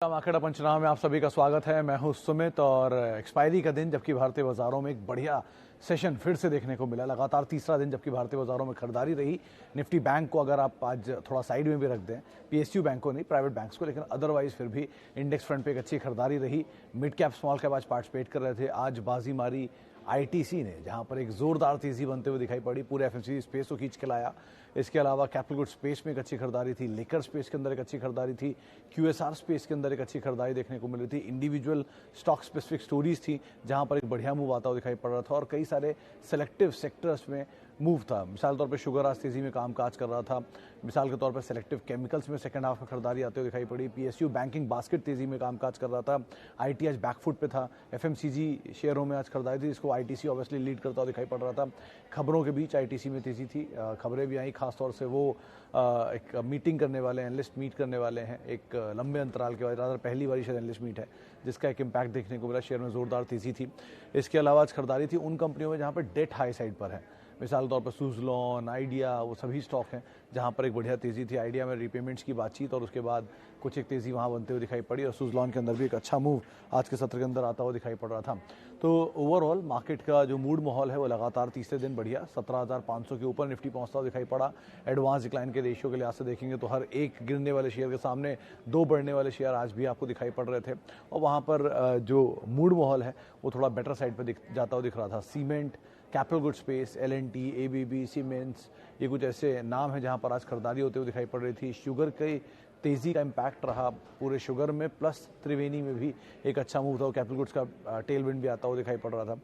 आंकड़ा पंचनामा में आप सभी का स्वागत है। मैं हूं सुमित और एक्सपायरी का दिन जबकि भारतीय बाजारों में एक बढ़िया सेशन फिर से देखने को मिला। लगातार तीसरा दिन जबकि भारतीय बाजारों में खरीदारी रही। निफ्टी बैंक को अगर आप आज थोड़ा साइड में भी रख दें, पीएसयू बैंक को नहीं, प्राइवेट बैंक्स को, लेकिन अदरवाइज फिर भी इंडेक्स फ्रंट पे एक अच्छी खरीदारी रही। मिड कैप स्मॉल कैप आज पार्टिसिपेट कर रहे थे। आज बाजी मारी आईटीसी ने, जहां पर एक जोरदार तेजी बनते हुए दिखाई पड़ी, पूरे एफएमसीजी स्पेस को खींच के लाया। इसके अलावा कैपिटल गुड स्पेस में एक अच्छी खरीदारी थी, लेकर स्पेस के अंदर एक अच्छी खरीदारी थी, क्यूएसआर स्पेस के अंदर एक अच्छी खरीदारी देखने को मिली थी। इंडिविजुअल स्टॉक स्पेसिफिक स्टोरीज थी जहां पर एक बढ़िया मूव आता हुआ दिखाई पड़ रहा था और कई सारे सेलेक्टिव सेक्टर्स में मूव था। मिसाल के तौर पर शुगर आज तेजी में कामकाज कर रहा था। मिसाल के तौर पर सेलेक्टिव केमिकल्स में सेकंड हाफ में खरीदारी आते हुए दिखाई पड़ी। पीएसयू बैंकिंग बास्केट तेजी में कामकाज कर रहा था। आईटी आज बैकफुट पे था। एफएमसीजी शेयरों में आज खरीदारी थी, इसको आईटीसी ऑब्वियसली लीड करता हुआ दिखाई पड़ रहा था। खबरों के बीच आईटीसी में तेजी थी। खबरें भी आई, खासतौर से वो एक मीटिंग करने वाले हैं, एनालिस्ट मीट करने वाले हैं एक लंबे अंतराल के बाद। पहली बार शायद एनालिस्ट मीट है जिसका एक इम्पैक्ट देखने को मिला। शेयर में जोरदार तेजी थी। इसके अलावा आज खरीदारी थी उन कंपनियों में जहां पर डेट हाई साइड पर है। मिसाल के तौर पर सुजलॉन, आइडिया, वो सभी स्टॉक हैं जहां पर एक बढ़िया तेजी थी। आइडिया में रीपेमेंट्स की बातचीत और उसके बाद कुछ एक तेजी वहां बनते हुए दिखाई पड़ी और सुजलॉन के अंदर भी एक अच्छा मूव आज के सत्र के अंदर आता हुआ दिखाई पड़ रहा था। तो ओवरऑल मार्केट का जो मूड माहौल है वो लगातार तीसरे दिन बढ़िया 17,500 के ऊपर निफ्टी पहुंचता हुआ दिखाई पड़ा। एडवांस डिक्लाइन के रेशियो के लिहाज से देखेंगे तो हर एक गिरने वाले शेयर के सामने दो बढ़ने वाले शेयर आज भी आपको दिखाई पड़ रहे थे और वहां पर जो मूड माहौल है वो थोड़ा बेटर साइड पर जाता हुआ दिख रहा था। Cement, capital good space, L N T, ABB, cements, ये कुछ ऐसे नाम हैं जहां पर आज खरीदारी होते हुए दिखाई पड़ रही थी। शुगर की तेजी का इम्पैक्ट रहा पूरे शुगर में, प्लस त्रिवेणी में भी एक अच्छा मूव था। कैपिटल गुड्स का टेल विंड भी आता हुआ दिखाई पड़ रहा था।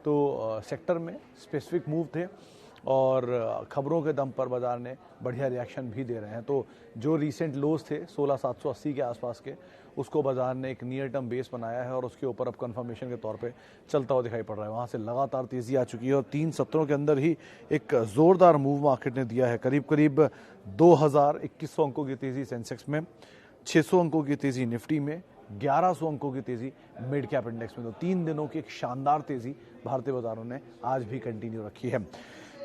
तो सेक्टर में स्पेसिफिक मूव थे और खबरों के दम पर बाजार ने बढ़िया रिएक्शन भी दे रहे हैं। तो जो रीसेंट लोज थे 16,780 के आसपास के, उसको बाजार ने एक नियर टर्म बेस बनाया है और उसके ऊपर अब कंफर्मेशन के तौर पे चलता हुआ दिखाई पड़ रहा है। वहाँ से लगातार तेजी आ चुकी है और 3 सत्रों के अंदर ही एक जोरदार मूव मार्केट ने दिया है। करीब करीब 2,2100 अंकों की तेजी सेंसेक्स में, 600 अंकों की तेजी निफ्टी में, 1100 अंकों की तेजी मिड कैप इंडेक्स में। तो 3 दिनों की एक शानदार तेजी भारतीय बाजारों ने आज भी कंटिन्यू रखी है।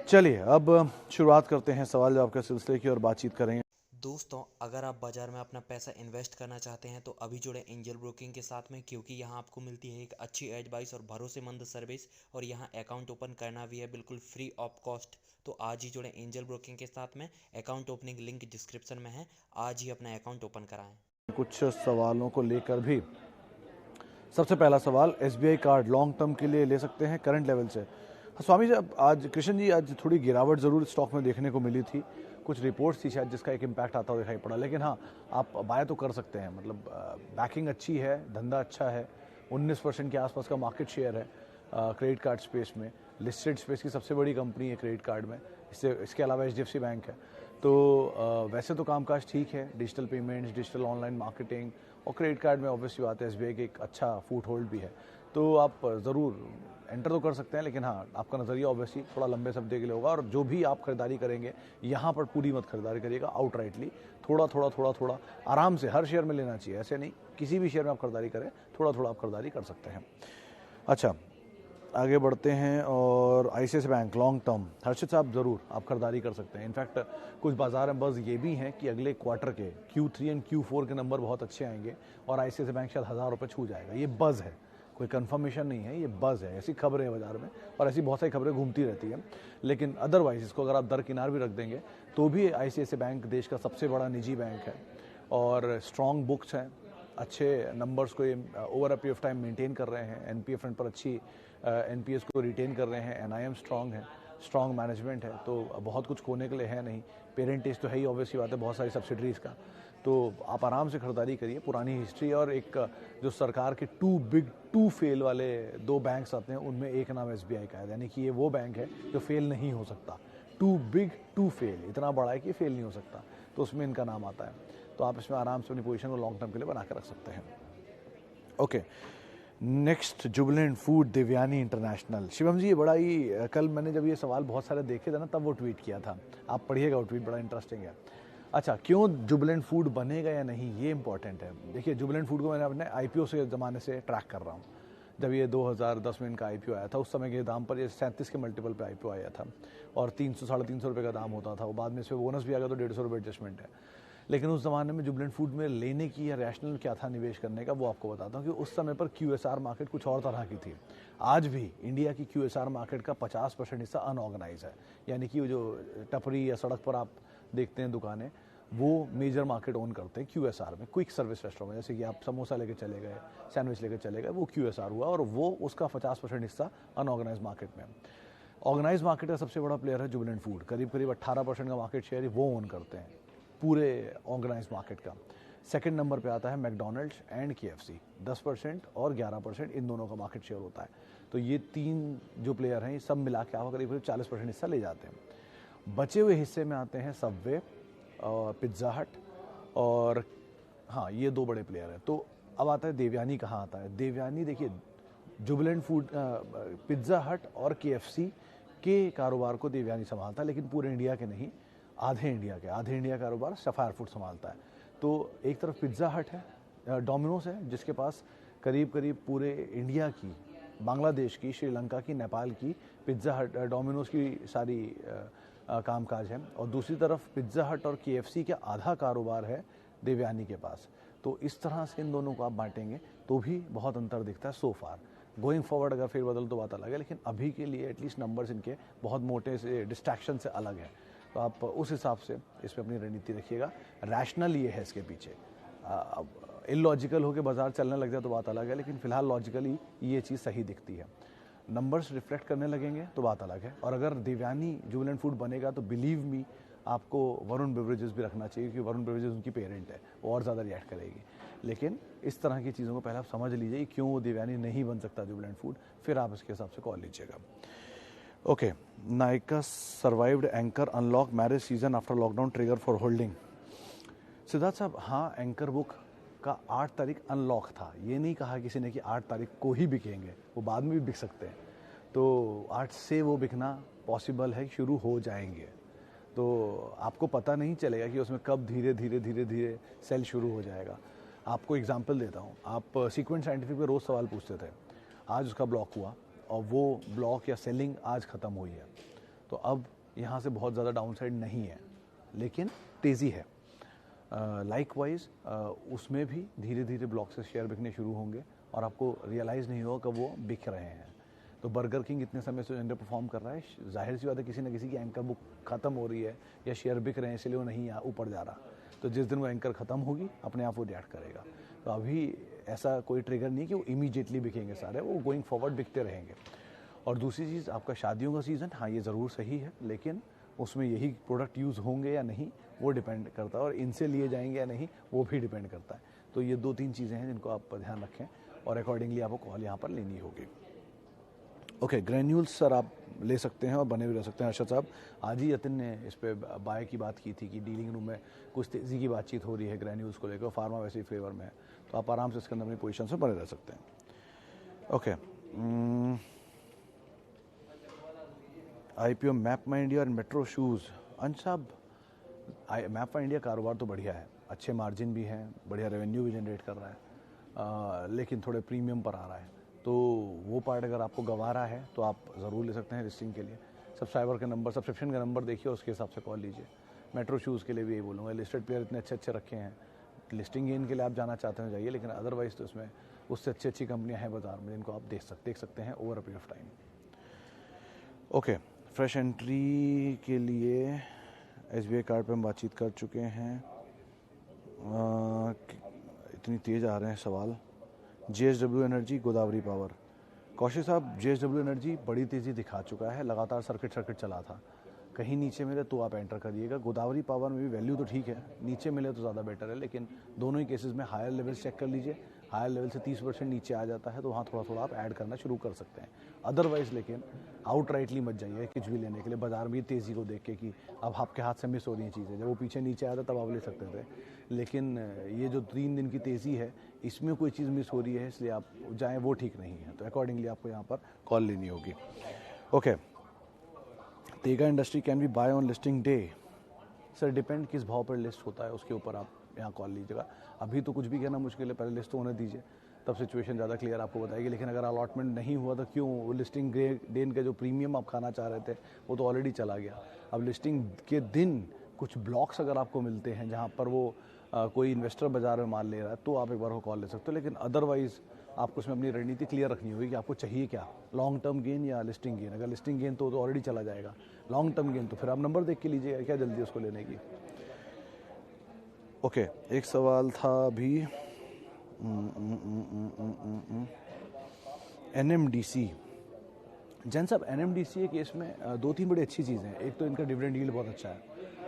चलिए अब शुरुआत करते हैं सवाल जवाब के सिलसिले की और बातचीत करेंगे। दोस्तों, अगर आप बाजार में अपना पैसा इन्वेस्ट करना चाहते हैं तो अभी जुड़े एंजल ब्रोकिंग के साथ में, क्योंकि यहां आपको मिलती है एक अच्छी एडवाइस और भरोसेमंद सर्विस और यहां अकाउंट ओपन करना भी है बिल्कुल फ्री ऑफ कॉस्ट। तो आज ही जुड़े एंजल ब्रोकिंग के साथ में। अकाउंट ओपनिंग लिंक डिस्क्रिप्शन में है। आज ही अपना अकाउंट ओपन कराएं। कुछ सवालों को लेकर भी सबसे पहला सवाल, एसबीआई कार्ड लॉन्ग टर्म के लिए ले सकते हैं करंट लेवल से? स्वामी जी, आज कृष्ण जी, आज थोड़ी गिरावट जरूर स्टॉक में देखने को मिली थी। कुछ रिपोर्ट्स थी शायद जिसका एक इम्पैक्ट आता हुआ दिखाई पड़ा, लेकिन हाँ, आप बाय तो कर सकते हैं। मतलब बैकिंग अच्छी है, धंधा अच्छा है, 19% के आसपास का मार्केट शेयर है क्रेडिट कार्ड स्पेस में। लिस्टेड स्पेस की सबसे बड़ी कंपनी है क्रेडिट कार्ड में। इसके अलावा एचडीएफसी बैंक है। तो वैसे तो कामकाज ठीक है, digital payments, digital online marketing और क्रेडिट कार्ड में ऑब्वियसली बात है एसबीआई की एक अच्छा फुट होल्ड भी है। तो आप ज़रूर एंटर तो कर सकते हैं, लेकिन हाँ, आपका नज़रिया ऑब्वियसली थोड़ा लंबे समय के लिए होगा और जो भी आप खरीदारी करेंगे यहाँ पर पूरी मत खरीदारी करिएगा, आउटराइटली थोड़ा थोड़ा थोड़ा थोड़ा आराम से हर शेयर में लेना चाहिए। ऐसे नहीं, किसी भी शेयर में आप खरीदारी करें, थोड़ा थोड़ा आप खरीदारी कर सकते हैं। अच्छा, आगे बढ़ते हैं और आईसीआईसीआई बैंक लॉन्ग टर्म, हर्षित साहब ज़रूर आप खरीदारी कर सकते हैं। इनफैक्ट कुछ बाजार में बस ये भी हैं कि अगले क्वार्टर के Q3 एंड Q4 के नंबर बहुत अच्छे आएंगे और आईसीआईसीआई बैंक शायद 1,000 रुपये छू जाएगा। ये बज़ है, कोई कंफर्मेशन नहीं है, ये बज़ है, ऐसी खबरें हैं बाजार में और ऐसी बहुत सारी खबरें घूमती रहती हैं। लेकिन अदरवाइज इसको अगर आप दरकिनार भी रख देंगे तो भी आईसीआईसीआई बैंक देश का सबसे बड़ा निजी बैंक है और स्ट्रॉन्ग बुक्स हैं, अच्छे नंबर्स को ये over a period of time maintain कर रहे हैं। एनपीए फ्रंट पर अच्छी एनपीएस को रिटेन कर रहे हैं। एनआईएम स्ट्रॉन्ग है, स्ट्रॉन्ग मैनेजमेंट है, तो बहुत कुछ खोने के लिए है नहीं। पेरेंटेज तो है ही, ऑब्वियसली बात है, बहुत सारी सब्सिडरीज का। तो आप आराम से खरीदारी करिए। पुरानी हिस्ट्री और एक जो सरकार के टू बिग टू फेल वाले 2 बैंक्स आते हैं, उनमें एक नाम एसबीआई का है, यानी कि ये वो बैंक है जो फेल नहीं हो सकता। टू बिग टू फेल, इतना बड़ा है कि फेल नहीं हो सकता, तो उसमें इनका नाम आता है। तो आप इसमें आराम से अपनी पोजीशन को लॉन्ग टर्म के लिए बना के रख सकते हैं। Okay, next, jubilant food Devyani international. Shivam ji, ये बड़ा ही, कल मैंने जब ये सवाल बहुत सारे देखे थे ना, तब वो ट्वीट किया था। आप पढ़िएगा, वो ट्वीट बड़ा इंटरेस्टिंग है। अच्छा, क्यों जुबिलेंट फूड बनेगा या नहीं, ये इंपॉर्टेंट है। देखिए, जुबिलेंट फूड को मैंने अपने आईपीओ से ज़माने से ट्रैक कर रहा हूँ। जब ये 2010 में इनका आईपीओ आया था, उस समय के दाम पर ये 37 के मल्टीपल पे आईपीओ आया था और 300 साढ़े 300 रुपये का दाम होता था। वो बाद में इसमें बोनस भी आ गया तो 150 रुपये एडजस्टमेंट है। लेकिन उस ज़माने में जुबिलेंट फूड में लेने की या रैशनल क्या था निवेश करने का, वो आपको बताता हूँ कि उस समय पर QSR मार्केट कुछ और तरह की थी। आज भी इंडिया की QSR मार्केट का 50% हिस्सा अनऑर्गेनाइज है, यानी कि वो जो टपरी या सड़क पर आप देखते हैं दुकानें, वो मेजर मार्केट ओन करते हैं QSR में, क्विक सर्विस रेस्टोरेंट में। जैसे कि आप समोसा लेके चले गए, सैंडविच लेके चले गए, वो QSR हुआ, और वो उसका 50% हिस्सा अनऑर्गेनाइज मार्केट में। ऑर्गेनाइज मार्केट का सबसे बड़ा प्लेयर है जुबिलेंट फूड, करीब करीब 18% का मार्केट शेयर वो ओन करते हैं पूरे ऑर्गेनाइज मार्केट का। सेकंड नंबर पे आता है मैकडोनल्ड्स एंड KFC, 10% और 11% इन दोनों का मार्केट शेयर होता है। तो ये तीन जो प्लेयर हैं, ये सब मिला के आप करीब करीब 40% हिस्सा ले जाते हैं। बचे हुए हिस्से में आते हैं सबवे और पिज्ज़ा हट, और हाँ, ये दो बड़े प्लेयर हैं। तो अब आता है देवयानी कहाँ आता है। देवयानी देखिए, जुबिलेंट फूड, पिज्ज़ा हट और KFC के कारोबार को देवयानी संभालता है, लेकिन पूरे इंडिया के नहीं, आधे इंडिया कारोबार सफ़ायर फूड संभालता है। तो एक तरफ पिज्ज़ा हट है, डोमिनोज है, जिसके पास करीब करीब पूरे इंडिया की, बांग्लादेश की, श्रीलंका की, नेपाल की पिज्ज़ा हट, डोमिनोज की सारी कामकाज है। और दूसरी तरफ पिज्ज़ा हट और KFC का आधा कारोबार है देवयानी के पास। तो इस तरह से इन दोनों को आप बांटेंगे तो भी बहुत अंतर दिखता है सो फार। गोइंग फॉरवर्ड अगर फिर बदल तो बात अलग है, लेकिन अभी के लिए एटलीस्ट नंबर्स इनके बहुत मोटे से डिस्ट्रैक्शन से अलग है। तो आप उस हिसाब से इस पर अपनी रणनीति रखिएगा। रैशनल ये है इसके पीछे, अब इलॉजिकल होकर बाजार चलने लग जाए तो बात अलग है, लेकिन फिलहाल लॉजिकली ये चीज़ सही दिखती है। नंबर्स रिफ्लेक्ट करने लगेंगे तो बात अलग है। और अगर देवयानी जुबिलेंट फूड बनेगा तो बिलीव मी, आपको वरुण बेवरेजेस भी रखना चाहिए, क्योंकि वरुण बेवरेजेस उनकी पेरेंट है, वो और ज़्यादा रिएक्ट करेगी। लेकिन इस तरह की चीज़ों को पहले आप समझ लीजिए क्यों वो देवयानी नहीं बन सकता जुबिलेंट फूड, फिर आप इसके हिसाब से कॉल लीजिएगा। Okay, Nykaa survived anchor unlock marriage season after lockdown trigger for holding. Siddharth साहब, हाँ, एंकर बुक का 8 तारीख अनलॉक था, ये नहीं कहा किसी ने कि 8 तारीख को ही बिकेंगे, वो बाद में भी बिक सकते हैं। तो 8 से वो बिकना पॉसिबल है, शुरू हो जाएंगे। तो आपको पता नहीं चलेगा कि उसमें कब धीरे धीरे सेल शुरू हो जाएगा। आपको एग्जांपल देता हूँ, आप सीक्वेंट साइंटिफिक पे रोज़ सवाल पूछते थे, आज उसका ब्लॉक हुआ और वो ब्लॉक या सेलिंग आज ख़त्म हुई है। तो अब यहाँ से बहुत ज़्यादा डाउनसाइड नहीं है, लेकिन तेज़ी है। लाइकवाइज उसमें भी धीरे धीरे ब्लॉक से शेयर बिकने शुरू होंगे और आपको रियलाइज़ नहीं होगा कब वो बिक रहे हैं। तो बर्गर किंग इतने समय से अंडर परफॉर्म कर रहा है, जाहिर सी बात है किसी न किसी की एंकर बुक खत्म हो रही है या शेयर बिक रहे हैं, इसलिए वो नहीं ऊपर जा रहा। तो जिस दिन वो एंकर खत्म होगी अपने आप वो रिएक्ट करेगा। तो अभी ऐसा कोई ट्रिगर नहीं कि वो इमीडिएटली बिकेंगे सारे, वो गोइंग फॉरवर्ड बिकते रहेंगे। और दूसरी चीज़, आपका शादियों का सीज़न, हाँ ये ज़रूर सही है, लेकिन उसमें यही प्रोडक्ट यूज़ होंगे या नहीं वो डिपेंड करता है, और इनसे लिए जाएंगे या नहीं वो भी डिपेंड करता है। तो ये 2-3 चीज़ें हैं जिनको आप ध्यान रखें और अकॉर्डिंगली आपको कॉल यहाँ पर लेनी होगी। ओके, ग्रेन्यूल्स सर आप ले सकते हैं और बने हुए रह सकते हैं। अर्शद साहब, आज ही यतिन ने इस पे बाय की बात की थी कि डीलिंग रूम में कुछ तेज़ी की बातचीत हो रही है ग्रेन्यूल्स को लेकर, फार्मा वैसे ही फेवर में है, तो आप आराम से इसके अंदर अपनी पोजीशन से बने रह सकते हैं। ओके, IPO मैप माई इंडिया और मेट्रो शूज़। अंश साहब, मैप माई इंडिया कारोबार तो बढ़िया है, अच्छे मार्जिन भी हैं, बढ़िया रेवेन्यू भी जनरेट कर रहा है, लेकिन थोड़े प्रीमियम पर आ रहा है। तो वो पार्ट अगर आपको गंवा रहा है तो आप ज़रूर ले सकते हैं लिस्टिंग के लिए। सब्सक्राइबर का नंबर, सब्सक्रिप्शन का नंबर देखिए, उसके हिसाब से कॉल लीजिए। मेट्रो शूज़ के लिए भी यही बोलूँगा, लिस्टेड प्लेयर इतने अच्छे अच्छे रखे हैं, लिस्टिंग गेन के लिए आप जाना चाहते हैं जाइए, लेकिन अदरवाइज़ तो इसमें उससे अच्छी अच्छी कंपनियाँ हैं बाज़ार में जिनको आप देख सकते हैं over a period of time. Okay, fresh entry के लिए SBI कार्ड पे हम बातचीत कर चुके हैं। इतनी तेज़ आ रहे हैं सवाल। JSW energy, Godavari power. Kaushik साहब, JSW एनर्जी बड़ी तेज़ी दिखा चुका है, लगातार सर्किट चला था, कहीं नीचे मिले तो आप एंटर करिएगा। गोदावरी पावर में भी वैल्यू तो ठीक है, नीचे मिले तो ज़्यादा बेटर है, लेकिन दोनों ही केसेस में हायर लेवल चेक कर लीजिए। हायर लेवल से 30% नीचे आ जाता है तो वहाँ थोड़ा थोड़ा आप ऐड करना शुरू कर सकते हैं। अदरवाइज़ लेकिन आउटराइटली मत जाइए कुछ भी लेने के लिए बाजार में तेज़ी को देख के कि अब आपके हाथ से मिस हो रही हैं चीज़ें। जब वो पीछे नीचे आया था तब आप ले सकते थे, लेकिन ये जो 3 दिन की तेज़ी है इसमें कोई चीज़ मिस हो रही है इसलिए आप जाएँ, वो ठीक नहीं है। तो अकॉर्डिंगली आपको यहाँ पर कॉल लेनी होगी। Okay, Tega industry can be buy on listing day. Sir depend किस भाव पर लिस्ट होता है उसके ऊपर आप यहाँ कॉल लीजिएगा। अभी तो कुछ भी कहना मुश्किल है, पहले लिस्ट तो होने दीजिए, तब सिचुएशन ज़्यादा क्लियर आपको बताएगी। लेकिन अगर अलॉटमेंट नहीं हुआ तो क्यों, वो लिस्टिंग डेन का जो प्रीमियम आप खाना चाह रहे थे वो तो ऑलरेडी चला गया। अब लिस्टिंग के दिन कुछ ब्लॉक्स अगर आपको मिलते हैं जहाँ पर वो कोई इन्वेस्टर बाजार में माल ले रहा है तो आप एक बार वो कॉल ले सकते हो, लेकिन अदरवाइज आपको उसमें अपनी रणनीति क्लियर रखनी होगी कि आपको चाहिए क्या, लॉन्ग टर्म गेन या लिस्टिंग गेन। अगर लिस्टिंग गेन तो ऑलरेडी चला जाएगा, लॉन्ग टर्म गेन तो फिर आप नंबर देख के लीजिएगा, क्या जल्दी उसको लेने की। ओके, एक सवाल था अभी NMDC। जैन साहब, NMDC के केस में 2-3 बड़ी अच्छी चीज़ें हैं। एक तो इनका डिविडेंड यील्ड बहुत अच्छा है,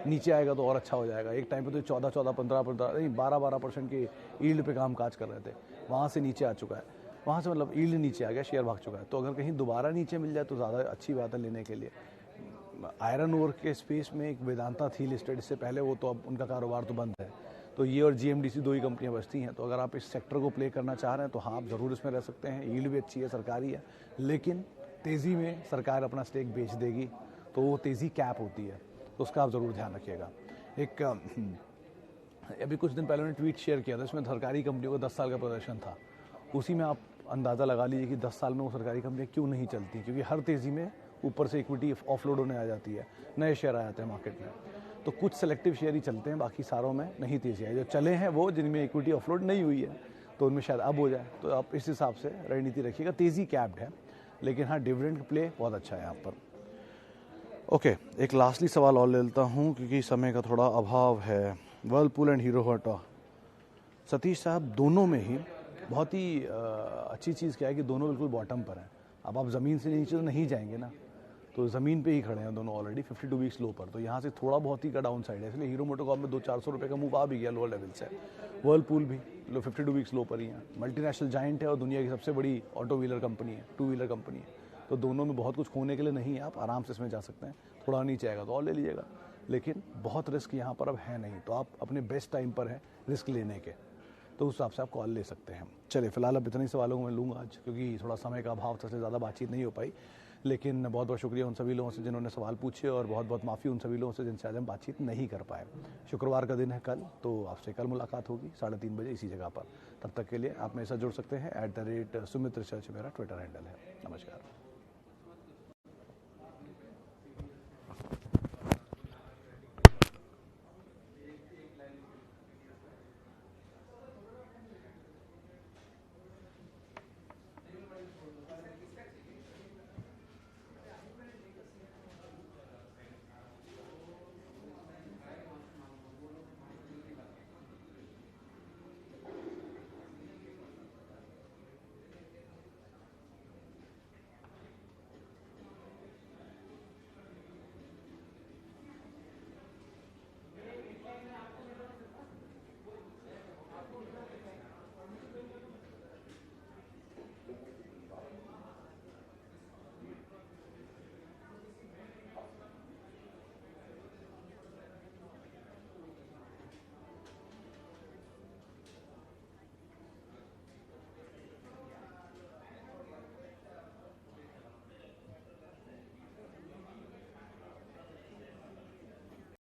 नीचे आएगा तो और अच्छा हो जाएगा। एक टाइम पे तो 14-14, 15-15 नहीं 12-12% के यील्ड पे काम काज कर रहे थे, वहाँ से नीचे आ चुका है, वहाँ से मतलब यील्ड नीचे आ गया, शेयर भाग चुका है। तो अगर कहीं दोबारा नीचे मिल जाए तो ज़्यादा अच्छी बात है लेने के लिए। आयरन ओर के स्पेस में एक वेदांता थी लिस्टेड, इससे पहले वो तो अब उनका कारोबार तो बंद है, तो ये और GMDC 2 ही कंपनियां बचती हैं। तो अगर आप इस सेक्टर को प्ले करना चाह रहे हैं तो हाँ, आप ज़रूर इसमें रह सकते हैं। यील्ड भी अच्छी है, सरकारी है, लेकिन तेज़ी में सरकार अपना स्टेक बेच देगी तो वो तेज़ी कैप होती है, तो उसका आप ज़रूर ध्यान रखिएगा। एक अभी कुछ दिन पहले मैंने ट्वीट शेयर किया था, इसमें सरकारी कंपनियों का 10 साल का प्रदर्शन था। उसी में आप अंदाज़ा लगा लीजिए कि 10 साल में वो सरकारी कंपनियाँ क्यों नहीं चलती, क्योंकि हर तेज़ी में ऊपर से इक्विटी ऑफलोड होने आ जाती है, नए शेयर आ जाते हैं मार्केट में। तो कुछ सेलेक्टिव शेयर ही चलते हैं, बाकी सारों में नहीं तेज़ी है। जो चले हैं वो जिनमें इक्विटी ऑफलोड नहीं हुई है तो उनमें शायद अब हो जाए, तो आप इस हिसाब से रणनीति रखिएगा। तेज़ी कैप्ड है, लेकिन हाँ, डिविडेंड प्ले बहुत अच्छा है यहाँ पर। ओके, एक लास्टली सवाल और ले लेता हूँ क्योंकि समय का थोड़ा अभाव है। Whirlpool and hero Honda, Satish साहब, दोनों में ही बहुत ही अच्छी चीज़ क्या है कि दोनों बिल्कुल बॉटम पर हैं। अब आप ज़मीन से नीचे तो नहीं जाएंगे ना, तो ज़मीन पे ही खड़े हैं दोनों ऑलरेडी 52 वीक्स लो पर। तो यहाँ से थोड़ा बहुत ही का डाउन साइड है, इसलिए हीरो मोटोकॉर्प में 200-400 रुपये का मूव आ भी गया लोअर लेवल से। वर्लपूल भी 52 वीक्स लो पर ही है, मल्टीनेशनल जाइंट है और दुनिया की सबसे बड़ी ऑटो व्हीलर कंपनी है, 2 व्हीलर कंपनी है। तो दोनों में बहुत कुछ खोने के लिए नहीं है, आप आराम से इसमें जा सकते हैं। थोड़ा नीचे आएगा तो और ले लीजिएगा, लेकिन बहुत रिस्क यहाँ पर अब है नहीं, तो आप अपने बेस्ट टाइम पर हैं रिस्क लेने के, तो उस हिसाब से आप कॉल ले सकते हैं। चलिए, फिलहाल अब इतने ही सवालों को मैं लूँगा आज, क्योंकि थोड़ा समय का अभाव था, इसलिए ज़्यादा बातचीत नहीं हो पाई। लेकिन बहुत बहुत शुक्रिया उन सभी लोगों से जिन्होंने सवाल पूछे, और बहुत बहुत माफ़ी उन सभी लोगों से जिनसे आज हम बातचीत नहीं कर पाए। शुक्रवार का दिन है कल, तो आपसे कल मुलाकात होगी 3:30 बजे इसी जगह पर। तब तक के लिए आप मेरे साथ जुड़ सकते हैं। @सुमित रिसर्च मेरा ट्विटर हैंडल है। नमस्कार।